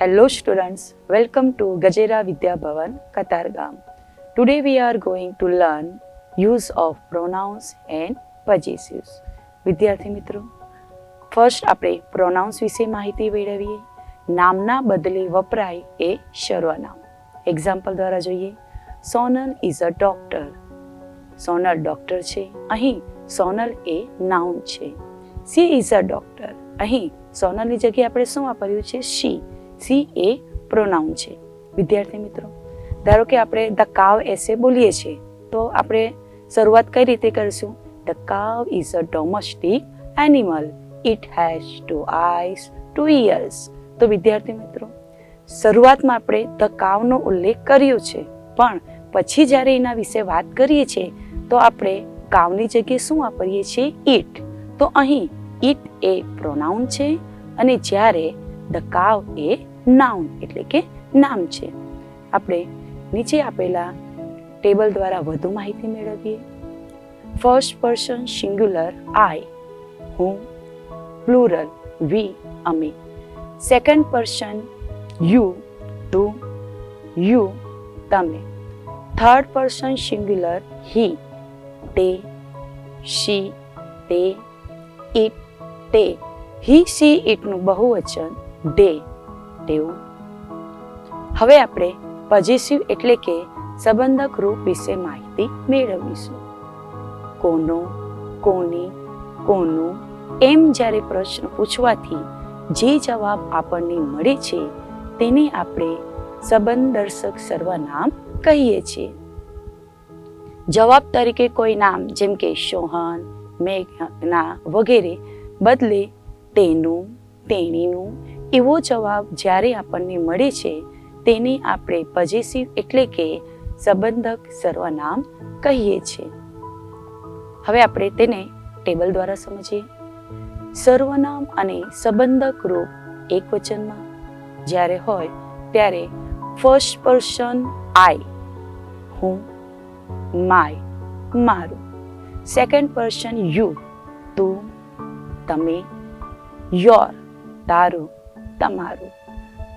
Hello students, welcome to Gajera Vidya Bhavan, Katargam. Today we are going to learn use of pronouns and possessives. વિદ્યાર્થી મિત્રો, first આપણે pronounce વિશે માહિતી મેળવીએ. નામના બદલે વપરાય એ સર્વનામ. એક્ઝામ્પલ દ્વારા જોઈએ. Sonal is a doctor. Sonal doctor છે. અહીં સોનલ એ નાઉન છે. She is a doctor. અહીં સોનલની જગ્યાએ આપણે શું વાપર્યું છે? શી. સી એ પ્રોનાઉન છે. વિદ્યાર્થી મિત્રો, ધારો કે આપણે ધ કાવ એસે બોલીએ છીએ, તો આપણે શરૂઆત કઈ રીતે કરીશું? The cow is a domestic animal. It has 2 eyes, 2 ears. તો વિદ્યાર્થી મિત્રો, શરૂઆતમાં આપણે ધ કાવનો ઉલ્લેખ કર્યો છે, પણ પછી જ્યારે એના વિશે વાત કરીએ છીએ તો આપણે કાવની જગ્યાએ શું વાપરીએ છીએ? ઇટ. તો અહીં ઇટ એ પ્રોનાઉન છે અને જ્યારે ધ કાવ એ નાઉન એટલે કે નામ છે. આપણે નીચે આપેલા ટેબલ દ્વારા વધુ માહિતી મેળવીએ. ફર્સ્ટ પર્સન સિંગ્યુલર આઈ, હું. પ્લુરલ વી, અમે. સેકન્ડ પર્સન યુ, તું, યુ, તમે. થર્ડ પર્સન સિંગ્યુલર હી, તે, શી, તે, ઇટ, તે. હી, શી, ઇટનું બહુવચન ડે, તેવું. હવે આપણે પોઝેસિવ એટલે કે સંબંધક રૂપ વિશે માહિતી મેળવીશું. કોનો, કોની, કોનું એમ જ્યારે પ્રશ્ન પૂછવાથી જે જવાબ આપણને મળે છે તેને આપણે સંબંધદર્શક સર્વનામ કહીએ છીએ. જવાબ તરીકે કોઈ નામ જેમ કે સોહન, મેઘના વગેરે બદલે તેનું, તેણીનું એવો જવાબ જ્યારે આપણને મળે છે તેને આપણે પોઝેસિવ એટલે કે સંબંધક સર્વનામ કહીએ છીએ. હવે આપણે તેને ટેબલ દ્વારા સમજીએ. સર્વનામ અને સંબંધક રૂપ એકવચનમાં જ્યારે હોય ત્યારે ફર્સ્ટ પર્સન આઈ, હું, માય, મારું. સેકન્ડ પર્સન યુ, તું, તમે. યોર, તારું, તમારું.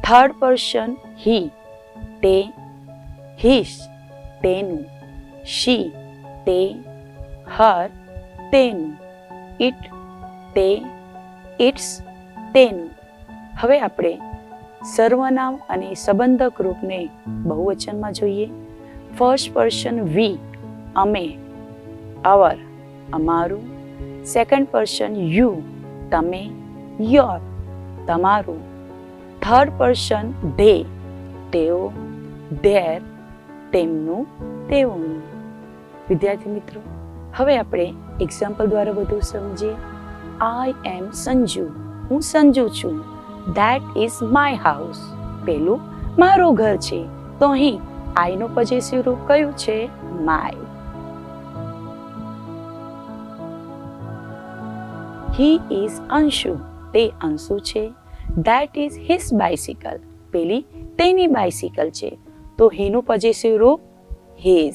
થર્ડ પર્સન હી, તે, હિસ, તેનું. શી, તે, હર, તેનું. ઇટ, તે, ઇટ્સ, તેનું. હવે આપણે સર્વનામ અને સંબંધક રૂપને બહુવચનમાં જોઈએ. ફર્સ્ટ પર્સન વી, અમે, અવર, અમારું. સેકન્ડ પર્સન યુ, તમે, યોર, તમારું. થર્ડ પર્સન ધે, તેઓ, ધેર, તેમનું, તેઓનું. વિદ્યાર્થી મિત્રો, હવે આપણે એક્ઝામ્પલ દ્વારા વધુ સમજીએ. આઈ એમ સંજુ. હું સંજુ છું. That is my house. પેલું મારું ઘર છે. તો અહીં આઈનું પોઝેસિવ રૂપ કયું છે? માય. He is Anshu. તે અંશુ છે. That is his bicycle. પેલી તેની બાઇસિકલ છે. તો હીનું પોઝેસિવ રૂપ his.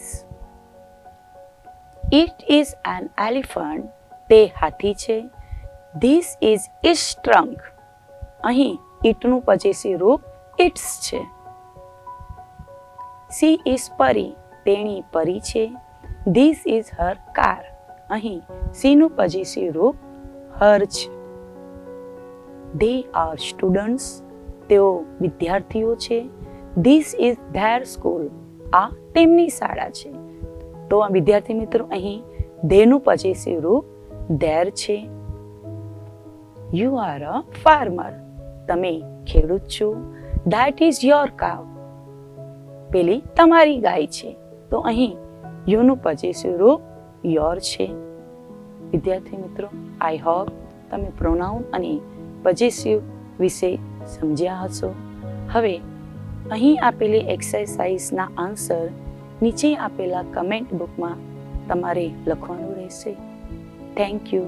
It is an elephant. તે હાથી છે. ધીસ ઇઝ ઇટ્સ ટ્રંક. અહીં ઇટનું પોઝેસિવ રૂપ ઇટ્સ છે. સી ઇઝ પરી. તેણી પરી છે. This is her car. અહીં સીનું પોઝેસિવ રૂપ હર છે. They are students. તેઓ વિદ્યાર્થીઓ છે. This is there school. આ તેમની શાળા છે. તો વિદ્યાર્થી મિત્રો, અહીં ધેનું પોઝેસિવ રૂપ ધેર છે. You are a farmer. તમે ખેડૂત છો. ધેટ ઇઝ યોર કાવ. પેલી તમારી ગાય છે. તો અહીં યુનું પોઝેસિવ રૂપ યોર છે. વિદ્યાર્થી મિત્રો, આઈ હોપ તમે પ્રોનાઉન અને પોઝેસિવ વિશે સમજ્યા હશો. હવે અહીં આપેલી એક્સરસાઇઝના આન્સર નીચે આપેલા કમેન્ટ બુકમાં તમારે લખવાનું રહેશે. Thank you.